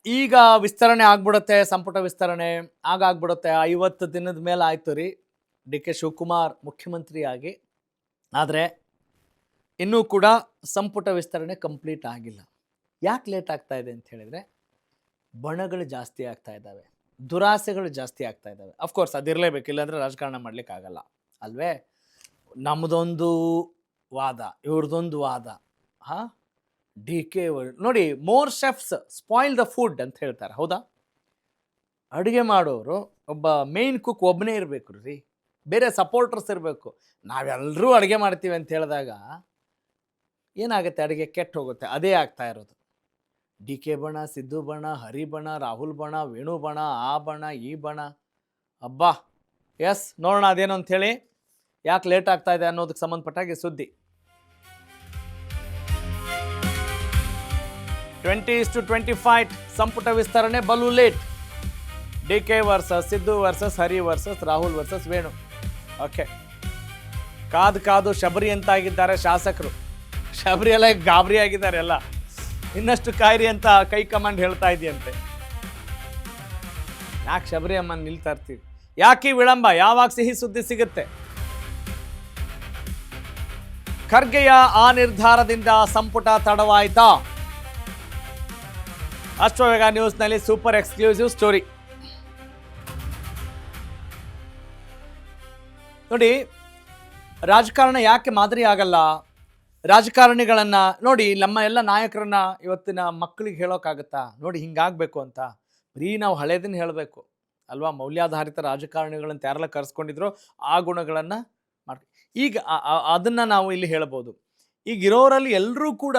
ಈಗ ವಿಸ್ತರಣೆ ಆಗ್ಬಿಡುತ್ತೆ, ಸಂಪುಟ ವಿಸ್ತರಣೆ ಆಗ್ಬಿಡುತ್ತೆ. 50 ದಿನದ ಮೇಲೆ ಆಯ್ತು ರೀ ಡಿ ಕೆ ಶಿವಕುಮಾರ್ ಮುಖ್ಯಮಂತ್ರಿ ಆಗಿ. ಆದರೆ ಇನ್ನೂ ಕೂಡ ಸಂಪುಟ ವಿಸ್ತರಣೆ ಕಂಪ್ಲೀಟ್ ಆಗಿಲ್ಲ. ಯಾಕೆ ಲೇಟ್ ಆಗ್ತಾ ಇದೆ ಅಂತ ಹೇಳಿದರೆ, ಬಣಗಳು ಜಾಸ್ತಿ ಆಗ್ತಾ ಇದ್ದಾವೆ, ದುರಾಸೆಗಳು ಜಾಸ್ತಿ ಆಗ್ತಾ ಇದ್ದಾವೆ. ಅಫ್ಕೋರ್ಸ್ ಅದಿರಲೇಬೇಕು, ಇಲ್ಲಾಂದರೆ ರಾಜಕಾರಣ ಮಾಡಲಿಕ್ಕಾಗಲ್ಲ ಅಲ್ವೇ. ನಮ್ಮದೊಂದು ವಾದ, ಇವ್ರದ್ದೊಂದು ವಾದ. ಹಾಂ, ಡಿ ಕೆ ನೋಡಿ, more chefs spoil the food ಅಂತ ಹೇಳ್ತಾರೆ, ಹೌದಾ? ಅಡುಗೆ ಮಾಡೋರು ಒಬ್ಬ ಮೇನ್ ಕುಕ್ ಒಬ್ಬನೇ ಇರಬೇಕು ರೀ, ಬೇರೆ ಸಪೋರ್ಟರ್ಸ್ ಇರಬೇಕು. ನಾವೆಲ್ಲರೂ ಅಡುಗೆ ಮಾಡ್ತೀವಿ ಅಂತ ಹೇಳಿದಾಗ ಏನಾಗುತ್ತೆ, ಅಡುಗೆ ಕೆಟ್ಟು ಹೋಗುತ್ತೆ. ಅದೇ ಆಗ್ತಾ ಇರೋದು. ಡಿ ಕೆ ಬಣ, ಸಿದ್ದು ಬಣ, ಹರಿ ಬಣ, ರಾಹುಲ್ ಬಣ, ವೇಣು ಬಣ, ಆ ಬಣ, ಈ ಬಣ. ಅಬ್ಬಾ, ಎಸ್, ನೋಡೋಣ ಅದೇನು ಅಂಥೇಳಿ. ಯಾಕೆ ಲೇಟ್ ಆಗ್ತಾ ಇದೆ ಅನ್ನೋದಕ್ಕೆ ಸಂಬಂಧಪಟ್ಟಾಗಿ ಸುದ್ದಿ. 20:25 ಸಂಪುಟ ವಿಸ್ತರಣೆ ಬಲು late. D K versus Siddu versus Hari versus Rahul versus Venu. Okay, ಕಾದು ಶಬರಿ ಅಂತಾಗಿದ್ದಾರೆ ಶಾಸಕರು. ಶಬರಿ ಎಲ್ಲ ಗಾಬರಿ ಆಗಿದ್ದಾರೆ ಎಲ್ಲ. ಇನ್ನಷ್ಟು ಕಾಯಿರಿ ಅಂತ ಕೈ ಕಮಾಂಡ್ ಹೇಳ್ತಾ ಇದೆಯಂತೆ. ಯಾಕೆ ಶಬರಿ ಅಮ್ಮ ನಿಲ್ತಾ ಇರ್ತೀವಿ? ಯಾಕೆ ವಿಳಂಬ? ಯಾವಾಗ ಸಿಹಿ ಸುದ್ದಿ ಸಿಗುತ್ತೆ? ಖರ್ಗೆಯ ಆ ನಿರ್ಧಾರದಿಂದ ಸಂಪುಟ ತಡವಾಯ್ತಾ? ಅಶ್ವವೇಗ ನ್ಯೂಸ್ನಲ್ಲಿ ಸೂಪರ್ ಎಕ್ಸ್ಕ್ಲೂಸಿವ್ ಸ್ಟೋರಿ ನೋಡಿ. ರಾಜಕಾರಣ ಯಾಕೆ ಮಾದರಿ ಆಗಲ್ಲ? ರಾಜಕಾರಣಿಗಳನ್ನ ನೋಡಿ, ನಮ್ಮ ಎಲ್ಲ ನಾಯಕರನ್ನ ಇವತ್ತಿನ ಮಕ್ಕಳಿಗೆ ಹೇಳೋಕ್ಕಾಗತ್ತಾ? ನೋಡಿ, ಹಿಂಗಾಗಬೇಕು ಅಂತ. ಬರೀ ನಾವು ಹಳೇದನ್ನ ಹೇಳಬೇಕು ಅಲ್ವಾ? ಮೌಲ್ಯಾಧಾರಿತ ರಾಜಕಾರಣಿಗಳಂತ ಯಾರೆಲ್ಲ ಕರೆಸ್ಕೊಂಡಿದ್ರು ಆ ಗುಣಗಳನ್ನು ಮಾಡಿ ಈಗ ಅದನ್ನು ನಾವು ಇಲ್ಲಿ ಹೇಳ್ಬೋದು. ಈಗ ಇರೋರಲ್ಲಿ ಎಲ್ಲರೂ ಕೂಡ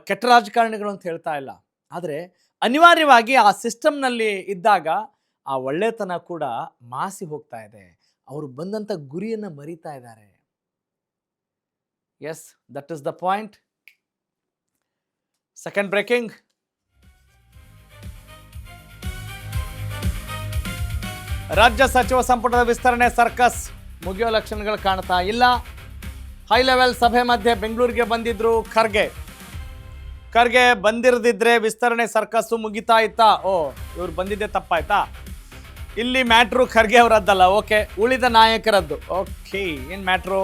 ಕೆಟ್ಟ ರಾಜಕಾರಣಿಗಳು ಅಂತ ಹೇಳ್ತಾ ಇಲ್ಲ, ಆದರೆ ಅನಿವಾರ್ಯವಾಗಿ ಆ ಸಿಸ್ಟಮ್ನಲ್ಲಿ ಇದ್ದಾಗ ಆ ಒಳ್ಳೆತನ ಕೂಡ ಮಾಸಿ ಹೋಗ್ತಾ ಇದೆ. ಅವರು ಬಂದಂಥ ಗುರಿಯನ್ನು ಮರಿತಾ ಇದ್ದಾರೆ. Yes, that is the point. Second breaking. ರಾಜ್ಯ ಸಚಿವ ಸಂಪುಟದ ವಿಸ್ತರಣೆ ಸರ್ಕಸ್ ಮುಗಿಯೋ ಲಕ್ಷಣಗಳು ಕಾಣ್ತಾ ಇಲ್ಲ. ಹೈ ಲೆವೆಲ್ ಸಭೆ ಮಧ್ಯೆ ಬೆಂಗಳೂರಿಗೆ ಬಂದಿದ್ರು ಖರ್ಗೆ ಬಂದಿರದಿದ್ರೆ ವಿಸ್ತರಣೆ ಸರ್ಕಸ್ಸು ಮುಗಿತಾ ಇತ್ತಾ? ಇವ್ರು ಬಂದಿದ್ದೆ ತಪ್ಪಾಯ್ತಾ? ಇಲ್ಲಿ ಮ್ಯಾಟ್ರು ಖರ್ಗೆ ಅವರದ್ದಲ್ಲ, ಓಕೆ, ಉಳಿದ ನಾಯಕರದ್ದು. ಓಕೆ, ಏನು ಮ್ಯಾಟ್ರು?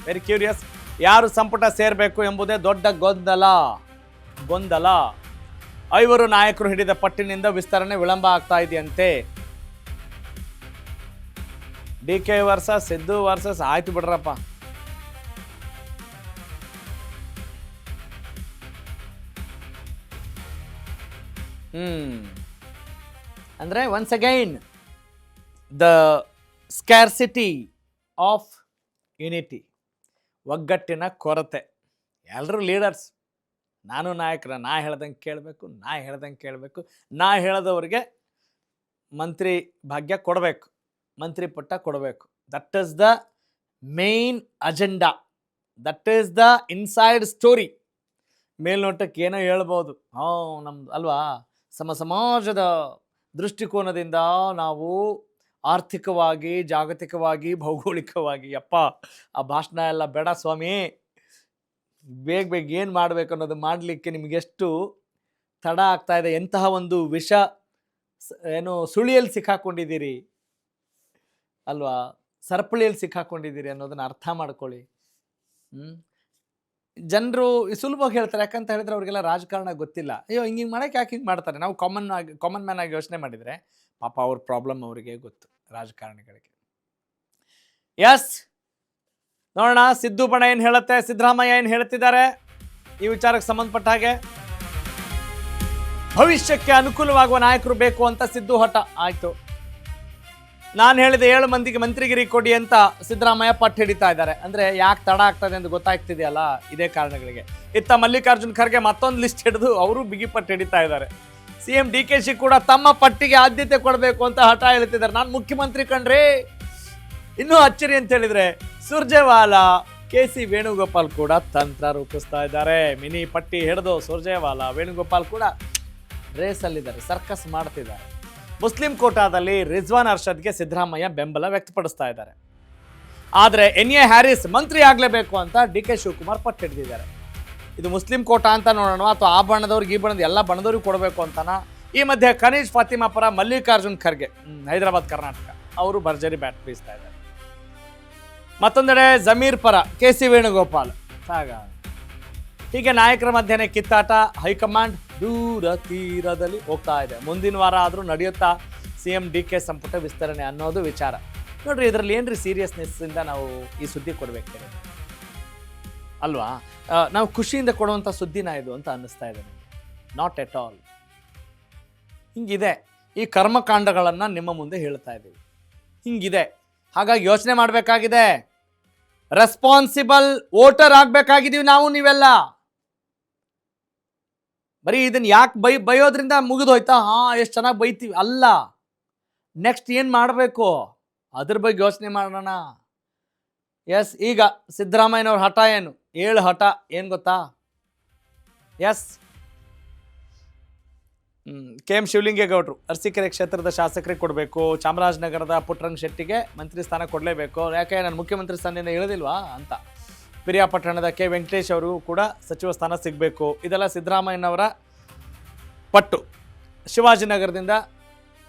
Very curious. ಯಾರು ಸಂಪುಟ ಸೇರಬೇಕು ಎಂಬುದೇ ದೊಡ್ಡ ಗೊಂದಲ. 5 ನಾಯಕರು ಹಿಡಿದ ಪಟ್ಟಿನಿಂದ ವಿಸ್ತರಣೆ ವಿಳಂಬ ಆಗ್ತಾ ಇದೆಯಂತೆ. D K versus Siddu versus ಆಯ್ತು ಬಿಡ್ರಪ್ಪ. ಅಂದರೆ once again the scarcity of unity, ಒಗ್ಗಟ್ಟಿನ ಕೊರತೆ. ಎಲ್ಲರೂ ಲೀಡರ್ಸ್, ನಾನು ನಾಯಕರ, ನಾ ಹೇಳ್ದಂಗೆ ಕೇಳಬೇಕು, ನಾ ಹೇಳದವ್ರಿಗೆ ಮಂತ್ರಿ ಭಾಗ್ಯ ಕೊಡಬೇಕು, ಮಂತ್ರಿ ಪಟ್ಟ ಕೊಡಬೇಕು. That is the main agenda, that is the inside story. ಮೇಲ್ನೋಟಕ್ಕೆ ಏನೋ ಹೇಳ್ಬೋದು, ನಮ್ದು ಅಲ್ವಾ, ಸಮಾಜದ ದೃಷ್ಟಿಕೋನದಿಂದ ನಾವು ಆರ್ಥಿಕವಾಗಿ, ಜಾಗತಿಕವಾಗಿ, ಭೌಗೋಳಿಕವಾಗಿ, ಆ ಭಾಷಣ ಎಲ್ಲ ಬೇಡ ಸ್ವಾಮಿ. ಬೇಗ ಏನು ಮಾಡಬೇಕು ಅನ್ನೋದು ಮಾಡಲಿಕ್ಕೆ ನಿಮಗೆಷ್ಟು ತಡ ಆಗ್ತಾ ಇದೆ. ಎಂತಹ ಒಂದು ಸುಳಿಯಲ್ಲಿ ಸಿಕ್ಕಾಕೊಂಡಿದ್ದೀರಿ ಅಲ್ವಾ, ಸರಪಳಿಯಲ್ಲಿ ಸಿಕ್ಕಾಕೊಂಡಿದ್ದೀರಿ ಅನ್ನೋದನ್ನ ಅರ್ಥ ಮಾಡ್ಕೊಳ್ಳಿ. ಜನರು ಸುಲಭವಾಗಿ ಹೇಳ್ತಾರೆ, ಯಾಕಂತ ಹೇಳಿದ್ರೆ ಅವ್ರಿಗೆಲ್ಲ ರಾಜಕಾರಣ ಗೊತ್ತಿಲ್ಲ. ಅಯ್ಯೋ, ಹಿಂಗೆ ಮಾಡೋಕ್ಕೆ ಯಾಕೆ ಹಿಂಗೆ ಮಾಡ್ತಾರೆ? ನಾವು ಕಾಮನ್ ಮ್ಯಾನ್ ಆಗಿ ಯೋಚನೆ ಮಾಡಿದರೆ ಪಾಪ ಅವ್ರ ಪ್ರಾಬ್ಲಮ್ ಅವರಿಗೆ ಗೊತ್ತು, ರಾಜಕಾರಣಿಗಳಿಗೆ. ಎಸ್, ನೋಡೋಣ ಸಿದ್ದು ಬಣ ಏನು ಹೇಳುತ್ತೆ, ಸಿದ್ದರಾಮಯ್ಯ ಏನು ಹೇಳ್ತಿದ್ದಾರೆ ಈ ವಿಚಾರಕ್ಕೆ ಸಂಬಂಧಪಟ್ಟ ಹಾಗೆ. ಭವಿಷ್ಯಕ್ಕೆ ಅನುಕೂಲವಾಗುವ ನಾಯಕರು ಬೇಕು ಅಂತ ಸಿದ್ದು ಹಠ. ಆಯ್ತು, ನಾನು ಹೇಳಿದೆ 7 ಮಂದಿಗೆ ಮಂತ್ರಿಗಿರಿ ಕೊಡಿ ಅಂತ ಸಿದ್ದರಾಮಯ್ಯ ಪಟ್ಟು ಹಿಡಿತಾ ಇದ್ದಾರೆ. ಅಂದರೆ ಯಾಕೆ ತಡ ಆಗ್ತದೆ ಅಂತ ಗೊತ್ತಾಗ್ತಿದೆಯಲ್ಲ, ಇದೇ ಕಾರಣಗಳಿಗೆ. ಇತ್ತ ಮಲ್ಲಿಕಾರ್ಜುನ್ ಖರ್ಗೆ ಮತ್ತೊಂದು ಲಿಸ್ಟ್ ಹಿಡಿದು ಅವರು ಬಿಗಿ ಪಟ್ಟು ಹಿಡಿತಾ ಇದ್ದಾರೆ. CM DK ಶಿ ಕೂಡ ತಮ್ಮ ಪಟ್ಟಿಗೆ ಆದ್ಯತೆ ಕೊಡಬೇಕು ಅಂತ ಹಠ ಹೇಳ್ತಿದ್ದಾರೆ. ನಾನು ಮುಖ್ಯಮಂತ್ರಿ ಕಣ್ರಿ. ಇನ್ನೂ ಅಚ್ಚರಿ ಅಂತ ಹೇಳಿದ್ರೆ, ಸುರ್ಜೇವಾಲಾ, KC ವೇಣುಗೋಪಾಲ್ ಕೂಡ ತಂತ್ರ ರೂಪಿಸ್ತಾ ಇದ್ದಾರೆ. ಮಿನಿ ಪಟ್ಟಿ ಹಿಡಿದು ಸುರ್ಜೇವಾಲಾ, ವೇಣುಗೋಪಾಲ್ ಕೂಡ ರೇಸಲ್ಲಿದ್ದಾರೆ, ಸರ್ಕಸ್ ಮಾಡ್ತಿದ್ದಾರೆ. ಮುಸ್ಲಿಂ ಕೋಟಾದಲ್ಲಿ ರಿಜ್ವಾನ್ ಅರ್ಷದ್ಗೆ ಸಿದ್ದರಾಮಯ್ಯ ಬೆಂಬಲ ವ್ಯಕ್ತಪಡಿಸ್ತಾ ಇದ್ದಾರೆ. ಆದರೆ NA ಹ್ಯಾರಿಸ್ ಮಂತ್ರಿ ಆಗಲೇಬೇಕು ಅಂತ DK ಶಿವಕುಮಾರ್ ಪಟ್ಟು ಹಿಡಿದಿದ್ದಾರೆ. ಇದು ಮುಸ್ಲಿಂ ಕೋಟಾ ಅಂತ ನೋಡೋಣ, ಅಥವಾ ಆ ಬಣ್ಣದವ್ರಿಗೆ ಈ ಬಣ್ಣದ ಎಲ್ಲ ಬಣ್ಣದವ್ರಿಗೆ ಕೊಡಬೇಕು ಅಂತನ. ಈ ಮಧ್ಯೆ ಖನೀಜ್ ಫಾತಿಮಾ ಪರ ಮಲ್ಲಿಕಾರ್ಜುನ್ ಖರ್ಗೆ, ಹೈದರಾಬಾದ್ ಕರ್ನಾಟಕ, ಅವರು ಭರ್ಜರಿ ಬ್ಯಾಟ್ ಬೀಸ್ತಾ ಇದ್ದಾರೆ. ಮತ್ತೊಂದೆಡೆ ಜಮೀರ್ ಪರ KC ವೇಣುಗೋಪಾಲ್. ಹೀಗೆ ನಾಯಕರ ಮಧ್ಯೆ ಕಿತ್ತಾಟ, ಹೈಕಮಾಂಡ್ ದೂರ ತೀರದಲ್ಲಿ ಹೋಗ್ತಾ ಇದೆ. ಮುಂದಿನ ವಾರ ಆದರೂ ನಡೆಯುತ್ತಾ CM DK ಸಂಪುಟ ವಿಸ್ತರಣೆ ಅನ್ನೋದು ವಿಚಾರ. ನೋಡ್ರಿ, ಇದರಲ್ಲಿ ಏನ್ರಿ ಸೀರಿಯಸ್ನೆಸ್ ಇಂದ ನಾವು ಈ ಸುದ್ದಿ ಕೊಡ್ಬೇಕು ಅಲ್ವಾ? ನಾವು ಖುಷಿಯಿಂದ ಕೊಡುವಂಥ ಸುದ್ದಿನ ಇದು ಅಂತ ಅನ್ನಿಸ್ತಾ ಇದೆ ನನಗೆ. Not at all. ಹಿಂಗಿದೆ ಈ ಕರ್ಮಕಾಂಡಗಳನ್ನು ನಿಮ್ಮ ಮುಂದೆ ಹೇಳ್ತಾ ಇದ್ದೀವಿ. ಹಿಂಗಿದೆ. ಹಾಗಾಗಿ ಯೋಚನೆ ಮಾಡಬೇಕಾಗಿದೆ. ರೆಸ್ಪಾನ್ಸಿಬಲ್ ವೋಟರ್ ಆಗಬೇಕಾಗಿದ್ದೀವಿ ನಾವು, ನೀವೆಲ್ಲ. ಬರೀ ಇದನ್ನ ಯಾಕೆ ಬೈಯೋದ್ರಿಂದ ಮುಗಿದೋಯ್ತಾ? ಎಷ್ಟು ಚೆನ್ನಾಗಿ ಬೈತೀವಿ ಅಲ್ಲ. ನೆಕ್ಸ್ಟ್ ಏನು ಮಾಡಬೇಕು ಅದ್ರ ಬಗ್ಗೆ ಯೋಚನೆ ಮಾಡೋಣ. ಎಸ್, ಈಗ ಸಿದ್ದರಾಮಯ್ಯನವ್ರ ಹಠ ಏನು? 7 ಹಠ ಏನು ಗೊತ್ತಾ? ಎಸ್, KM ಶಿವಲಿಂಗೇಗೌಡರು ಅರಸೀಕೆರೆ ಕ್ಷೇತ್ರದ ಶಾಸಕರಿಗೆ ಕೊಡಬೇಕು, ಚಾಮರಾಜನಗರದ ಪುಟ್ಟರಂಗ ಶೆಟ್ಟಿಗೆ ಮಂತ್ರಿ ಸ್ಥಾನ ಕೊಡಲೇಬೇಕು, ಯಾಕೆ ನಾನು ಮುಖ್ಯಮಂತ್ರಿ ಸ್ಥಾನದಿಂದ ಇಳಿದಿಲ್ವಾ ಅಂತ. ಪಿರಿಯಾಪಟ್ಟಣದ K ವೆಂಕಟೇಶ್ ಅವರಿಗೂ ಕೂಡ ಸಚಿವ ಸ್ಥಾನ ಸಿಗಬೇಕು. ಇದೆಲ್ಲ ಸಿದ್ದರಾಮಯ್ಯನವರ ಪಟ್ಟು. ಶಿವಾಜಿನಗರದಿಂದ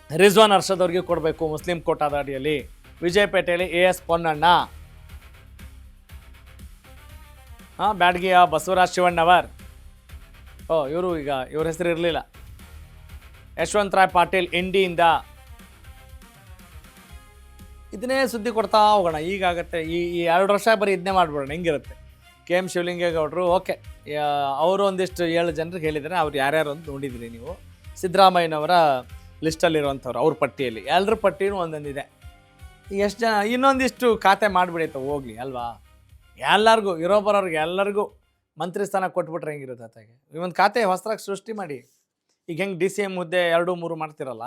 ರಿಜ್ವಾನ್ ಅರ್ಷದ್ ಅವ್ರಿಗೆ ಕೊಡಬೇಕು ಮುಸ್ಲಿಂ ಕೋಟಾದ ಅಡಿಯಲ್ಲಿ. ವಿಜಯಪೇಟೆಯಲ್ಲಿ AS ಪೊನ್ನಣ್ಣ, ಬ್ಯಾಡ್ಗಿಯ ಬಸವರಾಜ್ ಶಿವಣ್ಣವರ್, ಇವರು ಈಗ ಇವ್ರ ಹೆಸರು ಇರಲಿಲ್ಲ, ಯಶವಂತರಾಯ್ ಪಾಟೀಲ್ ಇಂಡಿಯಿಂದ. ಇದನ್ನೇ ಸುದ್ದಿ ಕೊಡ್ತಾ ಹೋಗೋಣ. ಈಗಾಗತ್ತೆ ಈ 2 ವರ್ಷ ಬರೀ ಇದನ್ನೇ ಮಾಡ್ಬಿಡೋಣ, ಹೆಂಗಿರುತ್ತೆ. KM ಶಿವಲಿಂಗೇಗೌಡರು ಓಕೆ, ಅವರು ಒಂದಿಷ್ಟು 7 ಜನರಿಗೆ ಹೇಳಿದ್ದಾರೆ. ಅವ್ರು ಯಾರ್ಯಾರು ಅಂತ ನೋಡಿದ್ರಿ ನೀವು. ಸಿದ್ದರಾಮಯ್ಯನವರ ಲಿಸ್ಟಲ್ಲಿರುವಂಥವ್ರು, ಅವ್ರ ಪಟ್ಟಿಯಲ್ಲಿ ಎಲ್ಲರ ಪಟ್ಟಿನೂ ಒಂದೊಂದಿದೆ. ಎಷ್ಟು ಜನ ಇನ್ನೊಂದಿಷ್ಟು ಖಾತೆ ಮಾಡಿಬಿಡೈತೆ ಹೋಗಲಿ ಅಲ್ವಾ? ಎಲ್ಲರಿಗೂ ಬರೋರಿಗೆ ಎಲ್ಲರಿಗೂ ಮಂತ್ರಿ ಸ್ಥಾನ ಕೊಟ್ಬಿಟ್ರೆ ಹೆಂಗಿರುತ್ತೆ ಅತ್ತಾಗೆ? ಈ ಒಂದು ಖಾತೆ ಹೊಸದಾಗಿ ಸೃಷ್ಟಿ ಮಾಡಿ. ಈಗ ಹೆಂಗೆ DCM ಹುದ್ದೆ 2-3 ಮಾಡ್ತಿರಲ್ಲ,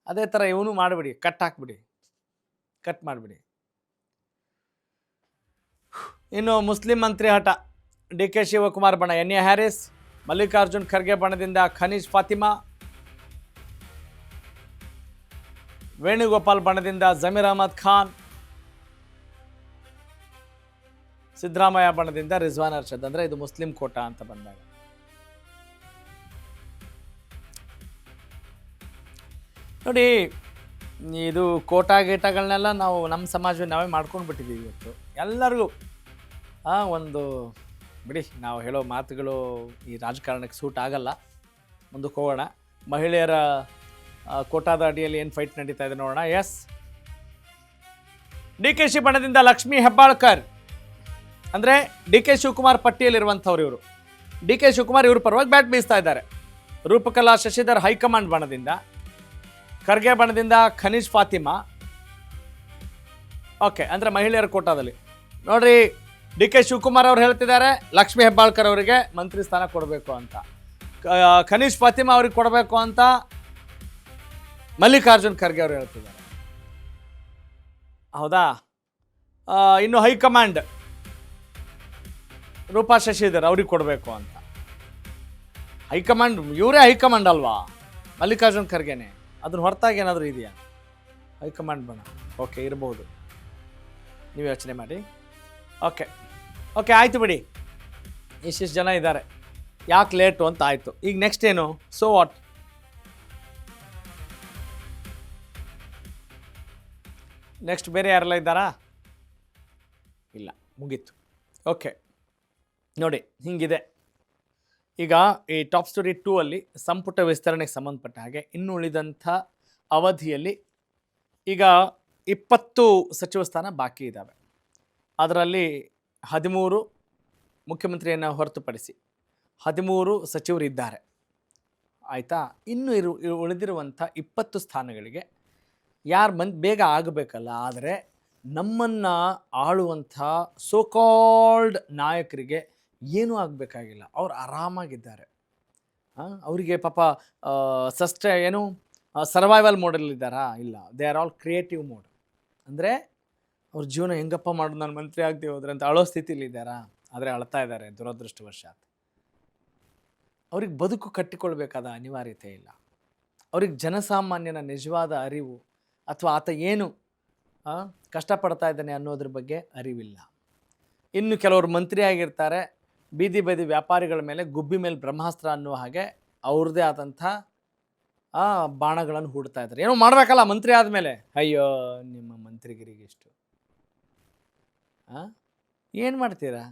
ಅದೇ ಥರ ಇವನು ಮಾಡಿಬಿಡಿ, ಕಟ್ ಮಾಡಿಬಿಡಿ. ಇನ್ನು ಮುಸ್ಲಿಂ ಮಂತ್ರಿ ಹಠ, DK ಶಿವಕುಮಾರ್ ಬಣ NA ಹ್ಯಾರಿಸ್, ಮಲ್ಲಿಕಾರ್ಜುನ್ ಖರ್ಗೆ ಬಣದಿಂದ ಖನೀಜ್ ಫಾತಿಮಾ, ವೇಣುಗೋಪಾಲ್ ಬಣದಿಂದ ಜಮೀರ್ ಅಹಮದ್ ಖಾನ್, ಸಿದ್ದರಾಮಯ್ಯ ಬಣದಿಂದ ರಿಜ್ವಾನ್ ಅರ್ಷದ್. ಅಂದರೆ ಇದು ಮುಸ್ಲಿಂ ಕೋಟಾ ಅಂತ ಬಂದಾಗ ನೋಡಿ, ಇದು ಕೋಟಾ ಗೀಟಗಳನ್ನೆಲ್ಲ ನಾವು ನಮ್ಮ ಸಮಾಜವನ್ನು ನಾವೇ ಮಾಡ್ಕೊಂಡು ಬಿಟ್ಟಿದ್ದೀವಿ ಇವತ್ತು. ಎಲ್ಲರಿಗೂ ಒಂದು ಬಿಡಿ, ನಾವು ಹೇಳೋ ಮಾತುಗಳು ಈ ರಾಜಕಾರಣಕ್ಕೆ ಸೂಟ್ ಆಗಲ್ಲ. ಮುಂದಕ್ಕೆ ಹೋಗೋಣ. ಮಹಿಳೆಯರ ಕೋಟಾದ ಅಡಿಯಲ್ಲಿ ಏನು ಫೈಟ್ ನಡೀತಾ ಇದೆ ನೋಡೋಣ. ಎಸ್, DKC ಬಣದಿಂದ ಲಕ್ಷ್ಮೀ ಹೆಬ್ಬಾಳ್ಕರ್, ಅಂದರೆ DK ಶಿವಕುಮಾರ್ ಪಟ್ಟಿಯಲ್ಲಿರುವಂಥವ್ರು ಇವರು. DK ಶಿವಕುಮಾರ್ ಇವ್ರ ಪರವಾಗಿ ಬ್ಯಾಟ್ ಬೀಸ್ತಾ ಇದ್ದಾರೆ. ರೂಪಕಲಾ ಶಶಿಧರ್ ಹೈಕಮಾಂಡ್ ಬಣದಿಂದ, ಖರ್ಗೆ ಬಣದಿಂದ ಖನೀಜ್ ಫಾತಿಮಾ. ಓಕೆ, ಅಂದರೆ ಮಹಿಳೆಯರ ಕೋಟಾದಲ್ಲಿ ನೋಡ್ರಿ, DK ಶಿವಕುಮಾರ್ ಅವ್ರು ಹೇಳ್ತಿದ್ದಾರೆ ಲಕ್ಷ್ಮೀ ಹೆಬ್ಬಾಳ್ಕರ್ ಅವರಿಗೆ ಮಂತ್ರಿ ಸ್ಥಾನ ಕೊಡಬೇಕು ಅಂತ, ಖನೀಜ್ ಫಾತಿಮಾ ಅವ್ರಿಗೆ ಕೊಡಬೇಕು ಅಂತ ಮಲ್ಲಿಕಾರ್ಜುನ್ ಖರ್ಗೆ ಅವರು ಹೇಳ್ತಿದ್ದಾರೆ. ಹೌದಾ? ಇನ್ನು ಹೈಕಮಾಂಡ್ ರೂಪಾ ಶಶಿಧರ್ ಅವ್ರಿಗೆ ಕೊಡಬೇಕು ಅಂತ. ಹೈಕಮಾಂಡ್ ಇವರೇ ಹೈಕಮಾಂಡ್ ಅಲ್ವಾ, ಮಲ್ಲಿಕಾರ್ಜುನ್ ಖರ್ಗೆನೆ. ಅದನ್ನ ಹೊರತಾಗಿ ಏನಾದರೂ ಇದೆಯಾ ಹೈಕಮಾಂಡ್ ಬಣ? ಓಕೆ, ಇರ್ಬೋದು, ನೀವು ಯೋಚನೆ ಮಾಡಿ. ಓಕೆ ಆಯಿತು ಬಿಡಿ, ಇಷ್ಟಿಷ್ಟು ಜನ ಇದ್ದಾರೆ, ಯಾಕೆ ಲೇಟು ಅಂತ ಆಯಿತು. ಈಗ ನೆಕ್ಸ್ಟ್ ಏನು? So what? ನೆಕ್ಸ್ಟ್ ಬೇರೆ ಯಾರೆಲ್ಲ ಇದ್ದಾರಾ? ಇಲ್ಲ, ಮುಗೀತು. ಓಕೆ ನೋಡಿ, ಹಿಂಗಿದೆ. ಈಗ ಈ ಟಾಪ್ ಸ್ಟೋರಿ 2 ಅಲ್ಲಿ ಸಂಪುಟ ವಿಸ್ತರಣೆಗೆ ಸಂಬಂಧಪಟ್ಟ ಹಾಗೆ ಇನ್ನು ಉಳಿದಂಥ ಅವಧಿಯಲ್ಲಿ ಈಗ 20 ಸಚಿವ ಸ್ಥಾನ ಬಾಕಿ ಇದ್ದಾವೆ. ಅದರಲ್ಲಿ 13 ಮುಖ್ಯಮಂತ್ರಿಯನ್ನು ಹೊರತುಪಡಿಸಿ 13 ಸಚಿವರು ಇದ್ದಾರೆ. ಆಯಿತಾ? ಇನ್ನು ಉಳಿದಿರುವಂಥ 20 ಸ್ಥಾನಗಳಿಗೆ ಯಾರು ಬೇಗ ಆಗಬೇಕಲ್ಲ. ಆದರೆ ನಮ್ಮನ್ನು ಆಳುವಂಥ ಸೋಕಾಲ್ಡ್ ನಾಯಕರಿಗೆ ಏನೂ ಆಗಬೇಕಾಗಿಲ್ಲ, ಅವ್ರು ಆರಾಮಾಗಿದ್ದಾರೆ. ಅವರಿಗೆ ಪಾಪ ಸರ್ವೈವಲ್ ಮೋಡಲ್ಲಿದ್ದಾರಾ? ಇಲ್ಲ, they are all creative mode. ಅಂದರೆ ಅವ್ರ ಜೀವನ ಹೆಂಗಪ್ಪ ಮಾಡೋದು, ನಾನು ಮಂತ್ರಿ ಆಗ್ತೀವಿ ಹೋದ್ರೆ ಅಂತ ಅಳೋ ಸ್ಥಿತಿಲಿದ್ದಾರಾ? ಆದರೆ ಅಳ್ತಾ ಇದ್ದಾರೆ ದುರದೃಷ್ಟವಶಾತ್. ಅವ್ರಿಗೆ ಬದುಕು ಕಟ್ಟಿಕೊಳ್ಬೇಕಾದ ಅನಿವಾರ್ಯತೆ ಇಲ್ಲ. ಅವ್ರಿಗೆ ಜನಸಾಮಾನ್ಯನ ನಿಜವಾದ ಅರಿವು ಅಥವಾ ಆತ ಏನು ಕಷ್ಟಪಡ್ತಾ ಇದ್ದಾನೆ ಅನ್ನೋದ್ರ ಬಗ್ಗೆ ಅರಿವಿಲ್ಲ. ಇನ್ನು ಕೆಲವರು ಮಂತ್ರಿ ಆಗಿರ್ತಾರೆ, ಬೀದಿ ಬದಿ ವ್ಯಾಪಾರಿಗಳ ಮೇಲೆ ಗುಬ್ಬಿ ಮೇಲೆ ಬ್ರಹ್ಮಾಸ್ತ್ರ ಅನ್ನುವ ಹಾಗೆ ಅವ್ರದ್ದೇ ಆದಂಥ ಬಾಣಗಳನ್ನು ಹೂಡ್ತಾ ಇದ್ದಾರೆ. ಏನೋ ಮಾಡಬೇಕಲ್ಲ ಮಂತ್ರಿ ಆದಮೇಲೆ. ಅಯ್ಯೋ ನಿಮ್ಮ ಮಂತ್ರಿಗಿರಿಗೆ ಎಷ್ಟು ಏನು ಮಾಡ್ತೀರಾ?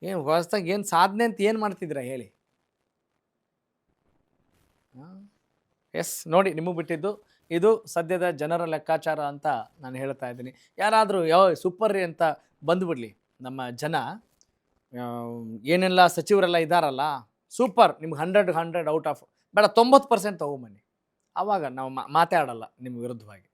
ಏನು ಹೊಸದಾಗಿ ಏನು ಸಾಧನೆ ಅಂತ ಏನು ಮಾಡ್ತಿದ್ದೀರಾ ಹೇಳಿ? ಎಸ್, ನೋಡಿ ನಿಮಗೆ ಬಿಟ್ಟಿದ್ದು ಇದು ಸದ್ಯದ ಜನರ ಲೆಕ್ಕಾಚಾರ ಅಂತ ನಾನು ಹೇಳ್ತಾ ಇದ್ದೀನಿ. ಯಾರಾದರೂ ಸೂಪರ್ ರೀ ಅಂತ ಬಂದುಬಿಡಲಿ ನಮ್ಮ ಜನ, ಏನೆಲ್ಲ ಸಚಿವರೆಲ್ಲ ಇದ್ದಾರಲ್ಲ ಸೂಪರ್, ನಿಮ್ಗೆ 100 ಔಟ್ ಆಫ್ ಬೇಡ 90% ತೊಗೊಂಬನ್ನಿ, ಆವಾಗ ನಾವು ಮಾತೇ ಆಡಲ್ಲ ನಿಮ್ಮ ವಿರುದ್ಧವಾಗಿ.